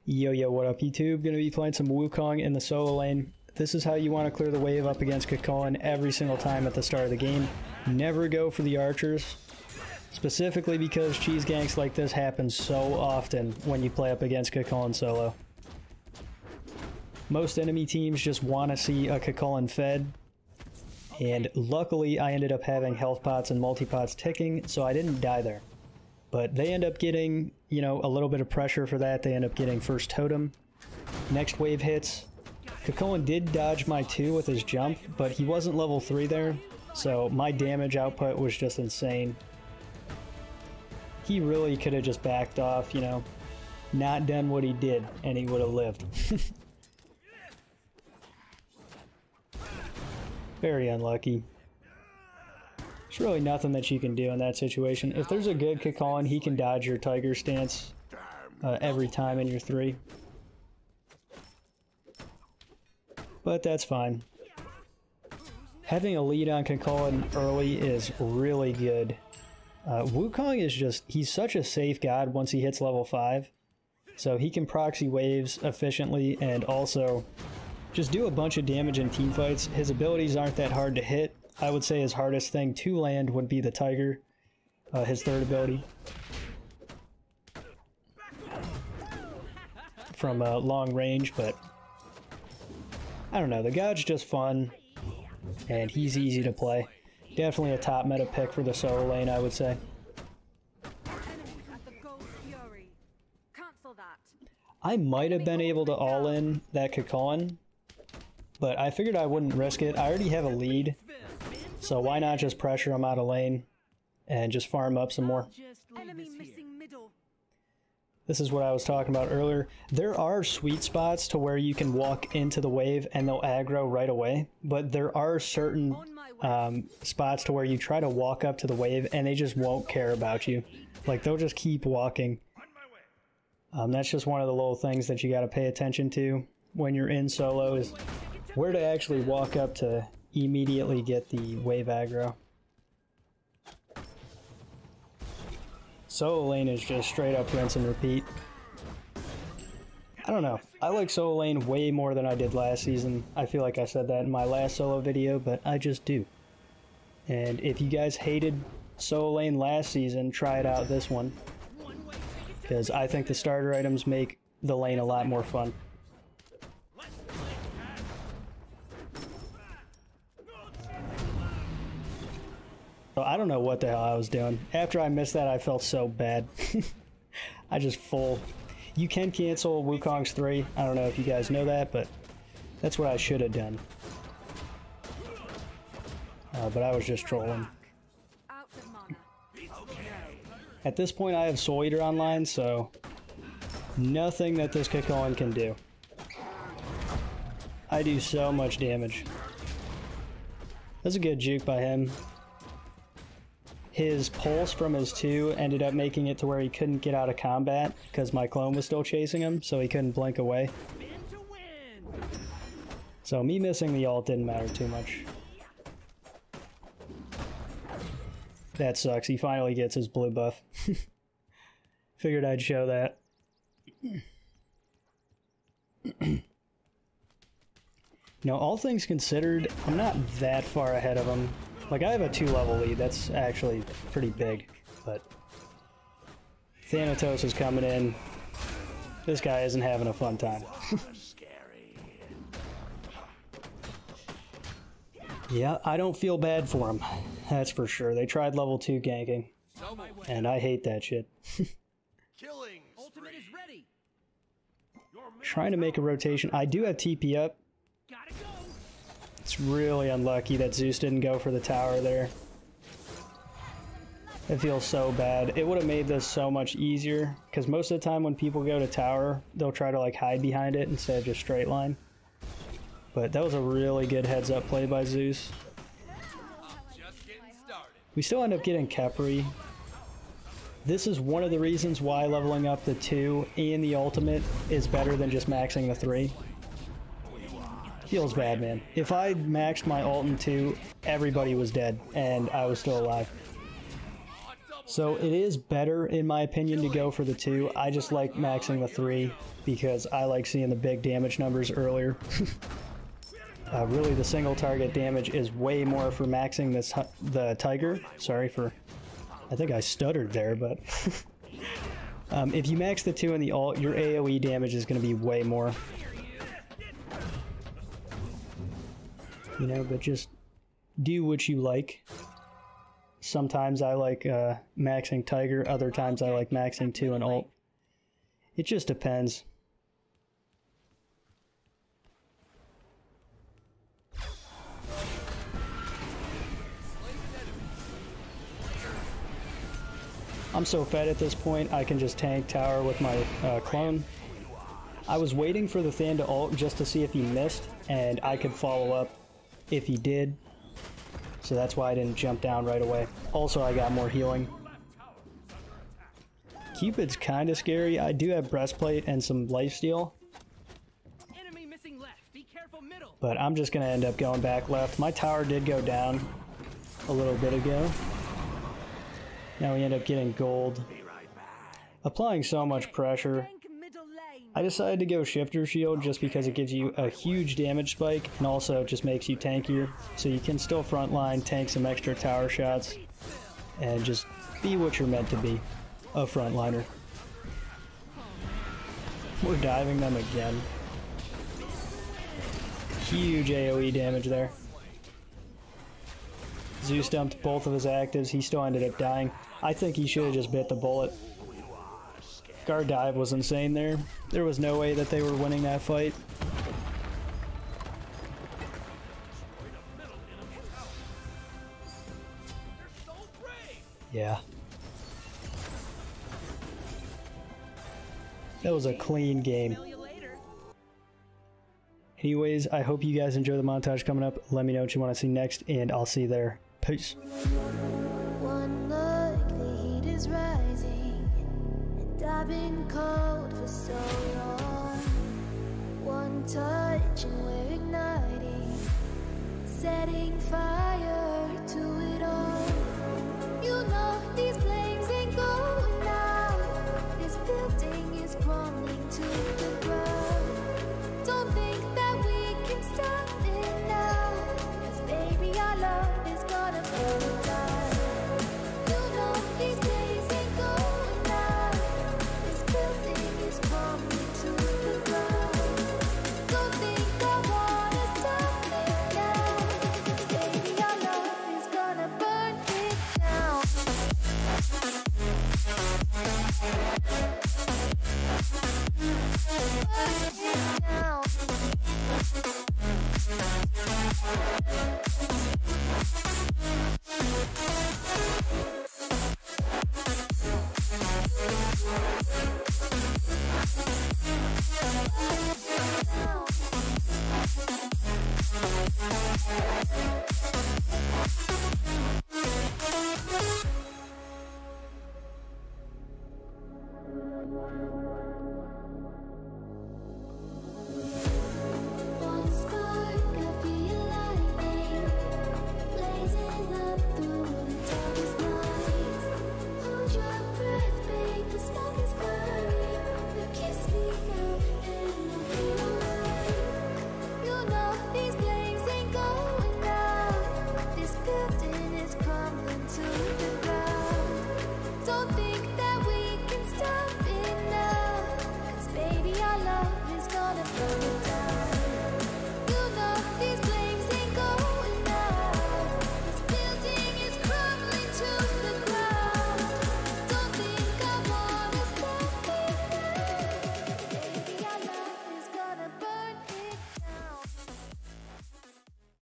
Yo, what up YouTube? Gonna be playing some Wukong in the solo lane. This is how you want to clear the wave up against Wukong every single time at the start of the game. Never go for the archers. Specifically because cheese ganks like this happen so often when you play up against Wukong solo. Most enemy teams just want to see a Wukong fed. And luckily I ended up having health pots and multi-pots ticking, so I didn't die there. But they end up getting, you know, a little bit of pressure for that. They end up getting first totem. Next wave hits. Wukong did dodge my 2 with his jump, but he wasn't level 3 there, so my damage output was just insane. He really could have just backed off, you know, not done what he did, and he would have lived. Very unlucky. There's really nothing that you can do in that situation. If there's a good Wukong, he can dodge your tiger stance every time in your 3. But that's fine. Having a lead on Wukong early is really good. Wukong is just, he's such a safe god once he hits level 5. So he can proxy waves efficiently and also just do a bunch of damage in teamfights. His abilities aren't that hard to hit. I would say his hardest thing to land would be the tiger, his third ability. From long range, but I don't know, the god's just fun, and he's easy to play. Definitely a top meta pick for the solo lane, I would say. I might have been able to all-in that Wukong, but I figured I wouldn't risk it. I already have a lead, so why not just pressure him out of lane and just farm up some more. This is what I was talking about earlier. There are sweet spots to where you can walk into the wave and they'll aggro right away, but there are certain spots to where you try to walk up to the wave and they just won't care about you. Like, they'll just keep walking. That's just one of the little things that you got to pay attention to when you're in solo, is where to actually walk up to immediately get the wave aggro. Solo lane is just straight up rinse and repeat. I don't know. I like solo lane way more than I did last season. I feel like I said that in my last solo video, but I just do. And if you guys hated solo lane last season, try it out this one. Because I think the starter items make the lane a lot more fun. So I don't know what the hell I was doing. After I missed that, I felt so bad. I just full. You can cancel Wukong's 3. I don't know if you guys know that, but that's what I should have done. But I was just trolling. At this point, I have Soul Eater online, so nothing that this Wukong can do. I do so much damage. That's a good juke by him. His pulse from his 2 ended up making it to where he couldn't get out of combat because my clone was still chasing him, so he couldn't blink away. So me missing the ult didn't matter too much. That sucks. He finally gets his blue buff. Figured I'd show that. Now, all things considered, I'm not that far ahead of him. Like, I have a 2-level lead. That's actually pretty big, but Thanatos is coming in. This guy isn't having a fun time. Yeah, I don't feel bad for him. That's for sure. They tried level 2 ganking, and I hate that shit. Ultimate is ready. Trying to make a rotation. I do have TP up. Gotta go. It's really unlucky that Zeus didn't go for the tower there. It feels so bad. It would have made this so much easier, because most of the time when people go to tower, they'll try to like hide behind it instead of just straight line. But that was a really good heads up play by Zeus. We still end up getting Khepri. This is one of the reasons why leveling up the 2 and the ultimate is better than just maxing the 3. Feels bad, man. If I maxed my ult in 2, everybody was dead, and I was still alive. So it is better, in my opinion, to go for the 2. I just like maxing the 3 because I like seeing the big damage numbers earlier. Really, the single target damage is way more for maxing the Tiger. Sorry for... I think I stuttered there, but... if you max the 2 in the ult, your AoE damage is going to be way more. You know, but just do what you like. Sometimes I like maxing Tiger, other times I like maxing 2 and ult. It just depends. I'm so fed at this point, I can just tank tower with my clone. I was waiting for the Than to ult just to see if he missed, and I could follow up if he did. So that's why I didn't jump down right away. Also, I got more healing. Cupid's kind of scary. I do have breastplate and some lifesteal. But I'm just going to end up going back left. My tower did go down a little bit ago. Now we end up getting gold. Applying so much pressure. I decided to go Shifter Shield just because it gives you a huge damage spike and also just makes you tankier. So you can still frontline, tank some extra tower shots, and just be what you're meant to be, a frontliner. We're diving them again. Huge AoE damage there. Zeus dumped both of his actives, he still ended up dying. I think he should have just bit the bullet. Guard dive was insane there. There was no way that they were winning that fight. Yeah. That was a clean game. Anyways, I hope you guys enjoy the montage coming up. Let me know what you want to see next, and I'll see you there. Peace. One look, the heat is rising, and I've been cold.